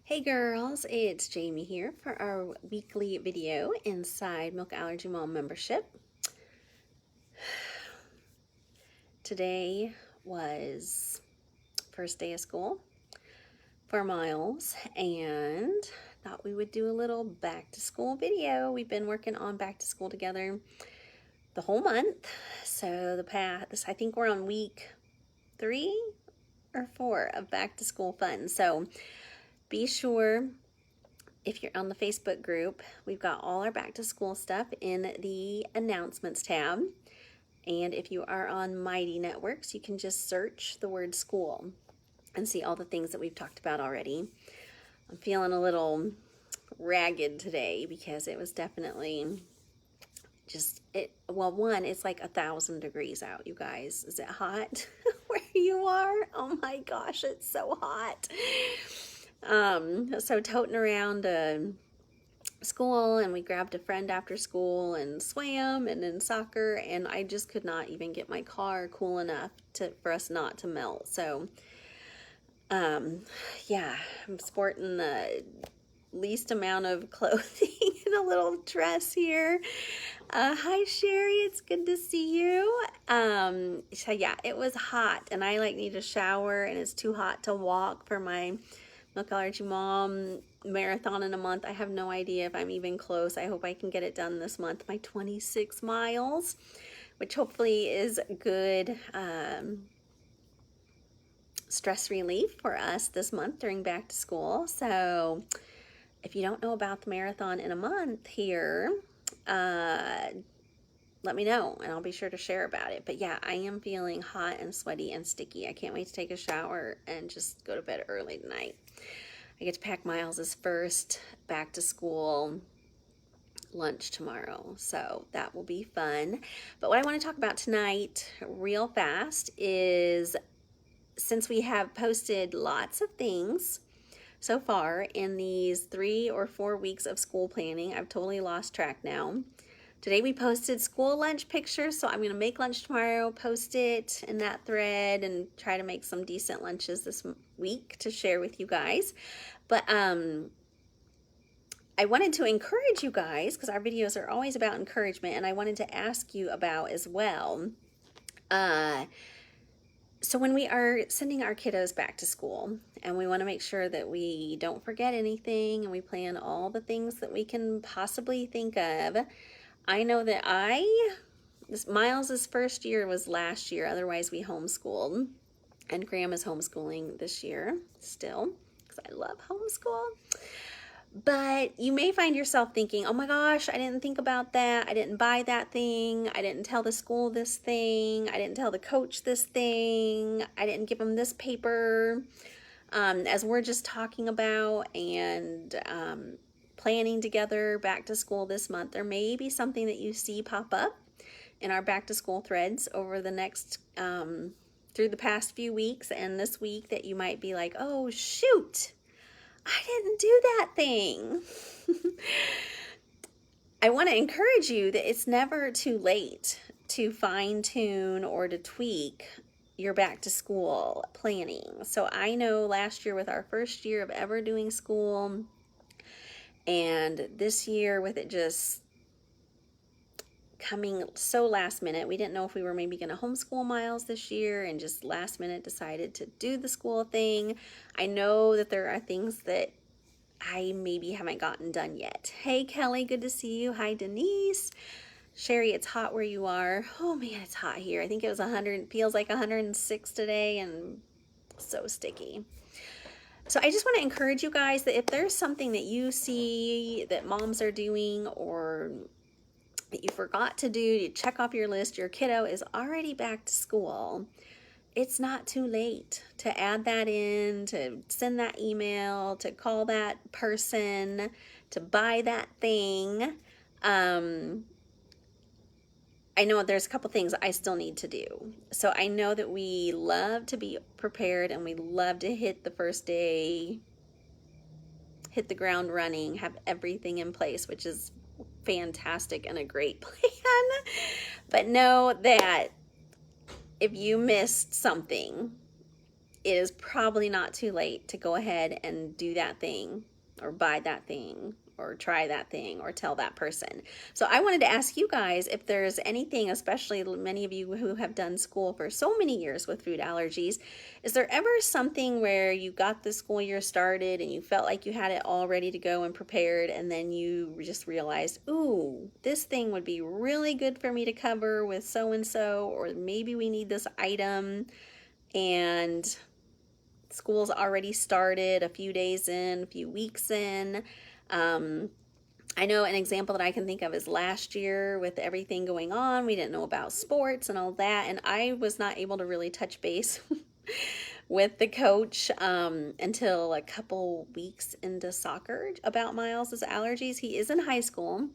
Hey girls, it's Jamie here for our weekly video inside Milk Allergy Mom membership. Today was first day of school for Miles and thought we would do a little back to school video. We've been working on back to school together the whole month. So I think we're on week 3 or 4 of back to school fun. So be sure, if you're on the Facebook group, we've got all our back to school stuff in the announcements tab. And if you are on Mighty Networks, you can just search the word school and see all the things that we've talked about already. I'm feeling a little ragged today because it was definitely one, it's like 1,000 degrees out, you guys. Is it hot where you are? Oh my gosh, it's so hot. So toting around school, and we grabbed a friend after school and swam and then soccer, and I just could not even get my car cool enough for us not to melt. So yeah, I'm sporting the least amount of clothing in a little dress here. Hi Sherry, it's good to see you. So yeah, it was hot and I need a shower, and it's too hot to walk for my Milk Allergy Mom marathon in a month. I have no idea if I'm even close. I hope I can get it done this month. My 26 miles, which hopefully is good stress relief for us this month during back to school. So if you don't know about the marathon in a month here, let me know and I'll be sure to share about it. But yeah, I am feeling hot and sweaty and sticky. I can't wait to take a shower and just go to bed early tonight. I get to pack Miles' first back to school lunch tomorrow, so that will be fun. But what I want to talk about tonight real fast is, since we have posted lots of things so far in these 3 or 4 weeks of school planning, I've totally lost track now. Today we posted school lunch pictures, so I'm going to make lunch tomorrow, post it in that thread, and try to make some decent lunches this week to share with you guys. But I wanted to encourage you guys, because our videos are always about encouragement, and I wanted to ask you about as well. So when we are sending our kiddos back to school, and we want to make sure that we don't forget anything, and we plan all the things that we can possibly think of, I know that Miles' first year was last year, otherwise we homeschooled, and Grandma's homeschooling this year still, because I love homeschool. But you may find yourself thinking, oh my gosh, I didn't think about that. I didn't buy that thing. I didn't tell the school this thing. I didn't tell the coach this thing. I didn't give them this paper. As we're just talking about and planning together back to school this month, there may be something that you see pop up in our back to school threads over the next through the past few weeks and this week that you might be like, oh shoot, I didn't do that thing. I want to encourage you that it's never too late to fine tune or to tweak your back to school planning. So I know last year, with our first year of ever doing school, and this year with it just coming so last minute, we didn't know if we were maybe going to homeschool Miles this year, and just last minute decided to do the school thing. I know that there are things that I maybe haven't gotten done yet. Hey Kelly, good to see you. Hi Denise. Sherry, it's hot where you are. Oh man, it's hot here. I think it was 100, feels like 106 today, and so sticky. So I just want to encourage you guys that if there's something that you see that moms are doing, or that you forgot to do, you check off your list, your kiddo is already back to school, it's not too late to add that in, to send that email, to call that person, to buy that thing. I know there's a couple things I still need to do. So I know that we love to be prepared, and we love to hit the first day, hit the ground running, have everything in place, which is fantastic and a great plan. But know that if you missed something, it is probably not too late to go ahead and do that thing or buy that thing or try that thing or tell that person. So I wanted to ask you guys if there's anything, especially many of you who have done school for so many years with food allergies, is there ever something where you got the school year started and you felt like you had it all ready to go and prepared, and then you just realized, ooh, this thing would be really good for me to cover with so and so, or maybe we need this item, and school's already started a few days in, a few weeks in. I know an example that I can think of is last year with everything going on. We didn't know about sports and all that, and I was not able to really touch base with the coach until a couple weeks into soccer about Miles's allergies. He is in high school,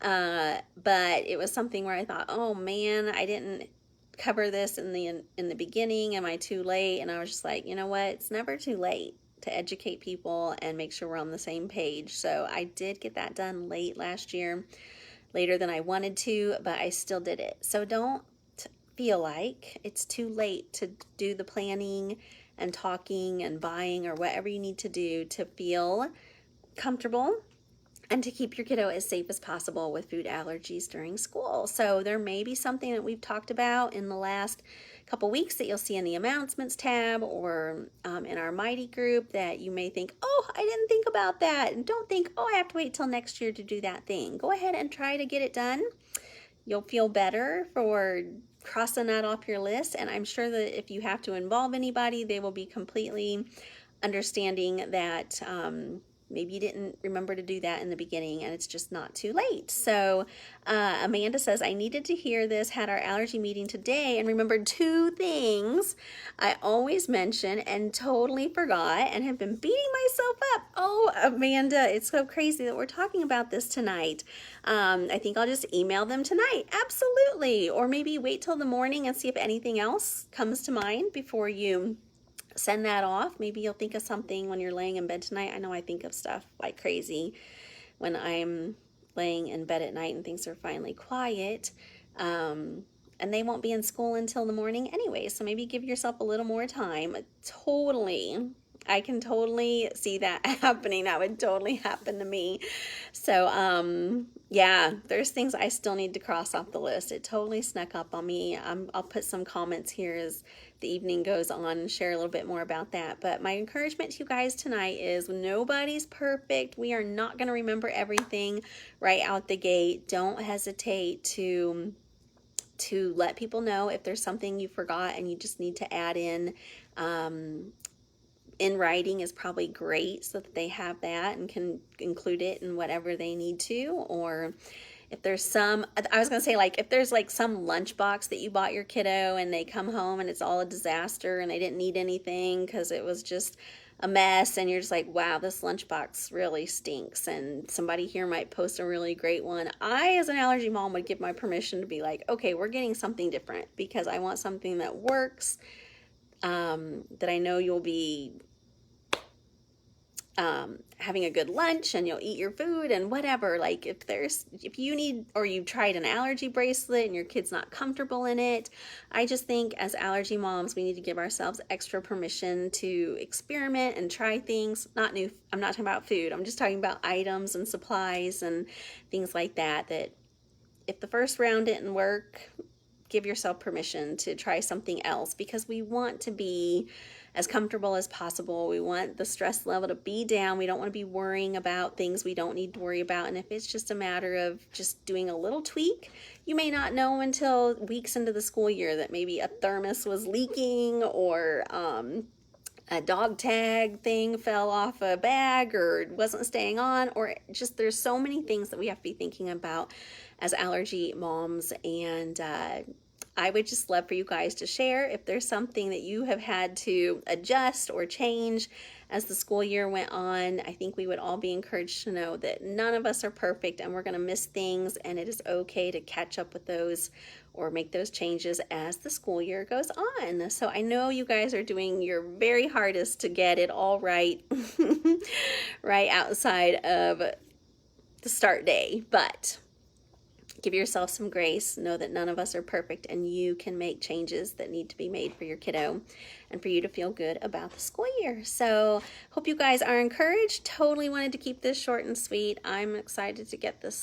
but it was something where I thought, oh man, I didn't cover this in the beginning. Am I too late? And I was just like, you know what? It's never too late to educate people and make sure we're on the same page. So I did get that done late last year, later than I wanted to, but I still did it. So don't feel like it's too late to do the planning and talking and buying or whatever you need to do to feel comfortable and to keep your kiddo as safe as possible with food allergies during school. So there may be something that we've talked about in the last couple weeks that you'll see in the announcements tab or in our Mighty group that you may think, oh, I didn't think about that. And don't think, oh, I have to wait till next year to do that thing. Go ahead and try to get it done. You'll feel better for crossing that off your list. And I'm sure that if you have to involve anybody, they will be completely understanding that maybe you didn't remember to do that in the beginning and it's just not too late. So Amanda says, I needed to hear this, had our allergy meeting today and remembered 2 things I always mention and totally forgot and have been beating myself up. Oh, Amanda, it's so crazy that we're talking about this tonight. I think I'll just email them tonight. Absolutely. Or maybe wait till the morning and see if anything else comes to mind before you send that off. Maybe you'll think of something when you're laying in bed tonight. I know I think of stuff like crazy when I'm laying in bed at night and things are finally quiet. And they won't be in school until the morning anyway. So maybe give yourself a little more time. I can totally see that happening. That would totally happen to me. So, yeah, there's things I still need to cross off the list. It totally snuck up on me. I'll put some comments here as the evening goes on and share a little bit more about that. But my encouragement to you guys tonight is nobody's perfect. We are not going to remember everything right out the gate. Don't hesitate to let people know if there's something you forgot and you just need to add in writing is probably great so that they have that and can include it in whatever they need to. Or if there's if there's like some lunchbox that you bought your kiddo and they come home and it's all a disaster and they didn't need anything because it was just a mess and you're just like, wow, this lunchbox really stinks, and somebody here might post a really great one. I, as an allergy mom, would give my permission to be like, okay, we're getting something different because I want something that works, that I know you'll be having a good lunch and you'll eat your food and whatever. Like if you need, or you tried an allergy bracelet and your kid's not comfortable in it, I just think as allergy moms, we need to give ourselves extra permission to experiment and try things. I'm not talking about food. I'm just talking about items and supplies and things like that, that if the first round didn't work, give yourself permission to try something else, because we want to be as comfortable as possible. We want the stress level to be down. We don't want to be worrying about things we don't need to worry about. And if it's just a matter of just doing a little tweak, you may not know until weeks into the school year that maybe a thermos was leaking, or a dog tag thing fell off a bag or wasn't staying on, or just there's so many things that we have to be thinking about as allergy moms. And I would just love for you guys to share if there's something that you have had to adjust or change as the school year went on. I think we would all be encouraged to know that none of us are perfect and we're going to miss things, and it is okay to catch up with those or make those changes as the school year goes on. So I know you guys are doing your very hardest to get it all right, right outside of the start day, but Give yourself some grace. Know that none of us are perfect, and you can make changes that need to be made for your kiddo and for you to feel good about the school year. So hope you guys are encouraged. Totally wanted to keep this short and sweet. I'm excited to get this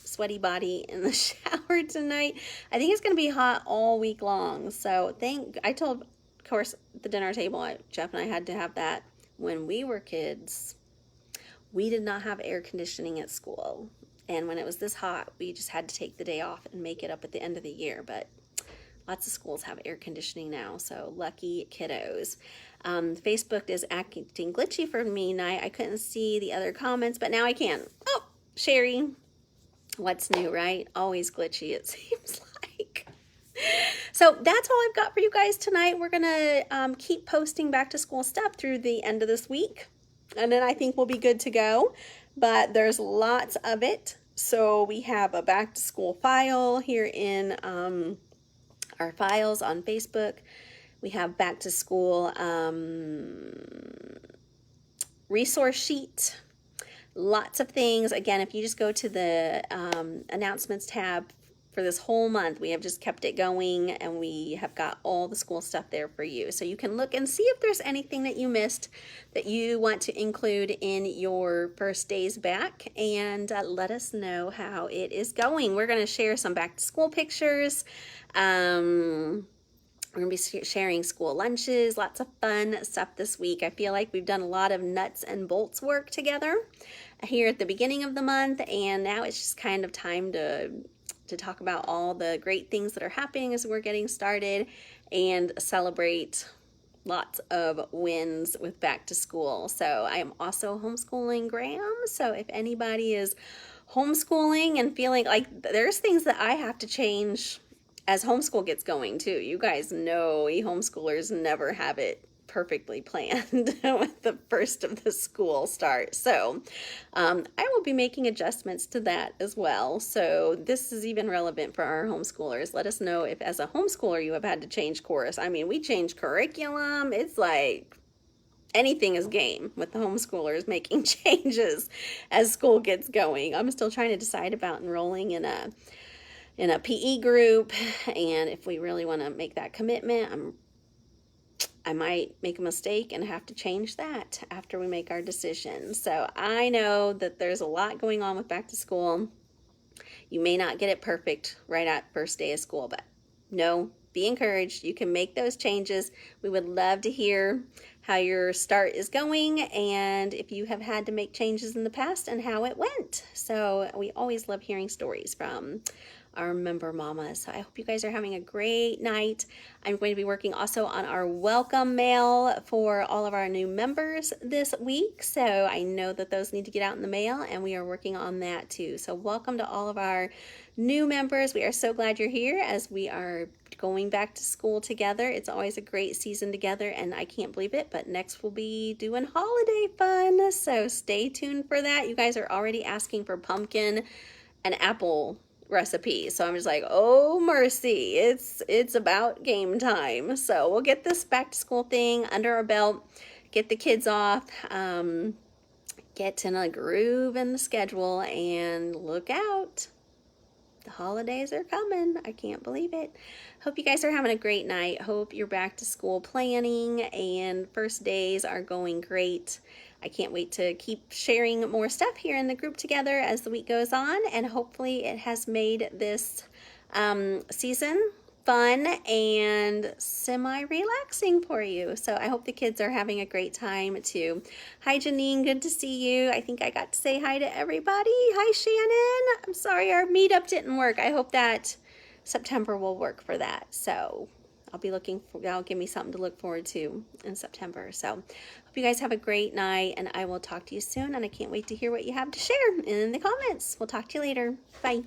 sweaty body in the shower tonight. I think it's going to be hot all week long. So I told, of course, the dinner table, Jeff and I had to have that when we were kids. We did not have air conditioning at school. And when it was this hot, we just had to take the day off and make it up at the end of the year. But lots of schools have air conditioning now, so lucky kiddos. Facebook is acting glitchy for me tonight. I couldn't see the other comments, but now I can. Oh, Sherry, what's new, right? Always glitchy, it seems like. So that's all I've got for you guys tonight. We're going to keep posting back to school stuff through the end of this week. And then I think we'll be good to go. But there's lots of it. So we have a back to school file here in our files on Facebook. We have back to school resource sheet. Lots of things. Again, if you just go to the announcements tab for this whole month, we have just kept it going, and we have got all the school stuff there for you. So you can look and see if there's anything that you missed that you want to include in your first days back, and let us know how it is going. We're going to share some back to school pictures. We're going to be sharing school lunches, lots of fun stuff this week. I feel like we've done a lot of nuts and bolts work together here at the beginning of the month, and now it's just kind of time to talk about all the great things that are happening as we're getting started and celebrate lots of wins with back to school. So I am also homeschooling Graham. So if anybody is homeschooling and feeling like there's things that I have to change as homeschool gets going too. You guys know we homeschoolers never have it perfectly planned with the first of the school start. So I will be making adjustments to that as well. So this is even relevant for our homeschoolers. Let us know if as a homeschooler you have had to change course. I mean, we change curriculum. It's like anything is game with the homeschoolers making changes as school gets going. I'm still trying to decide about enrolling in a PE group, and if we really want to make that commitment, I might make a mistake and have to change that after we make our decision. So I know that there's a lot going on with back to school. You may not get it perfect right at first day of school, but no, be encouraged. You can make those changes. We would love to hear how your start is going and if you have had to make changes in the past and how it went. So we always love hearing stories from our member mamas. So I hope you guys are having a great night. I'm going to be working also on our welcome mail for all of our new members this week. So I know that those need to get out in the mail, and we are working on that too. So welcome to all of our new members. We are so glad you're here as we are going back to school together. It's always a great season together, and I can't believe it, but next we'll be doing holiday fun. So stay tuned for that. You guys are already asking for pumpkin and apple recipe, so I'm just like, oh mercy, it's about game time. So we'll get this back to school thing under our belt, get the kids off, get in a groove in the schedule, and look out, the holidays are coming. I can't believe it. Hope you guys are having a great night. Hope your back to school planning and first days are going great. I can't wait to keep sharing more stuff here in the group together as the week goes on, and hopefully it has made this season fun and semi-relaxing for you. So I hope the kids are having a great time too. Hi Janine, good to see you. I think I got to say hi to everybody. Hi Shannon. I'm sorry our meetup didn't work. I hope that September will work for that. So I'll be that'll give me something to look forward to in September. So hope you guys have a great night, and I will talk to you soon, and I can't wait to hear what you have to share in the comments. We'll talk to you later. Bye.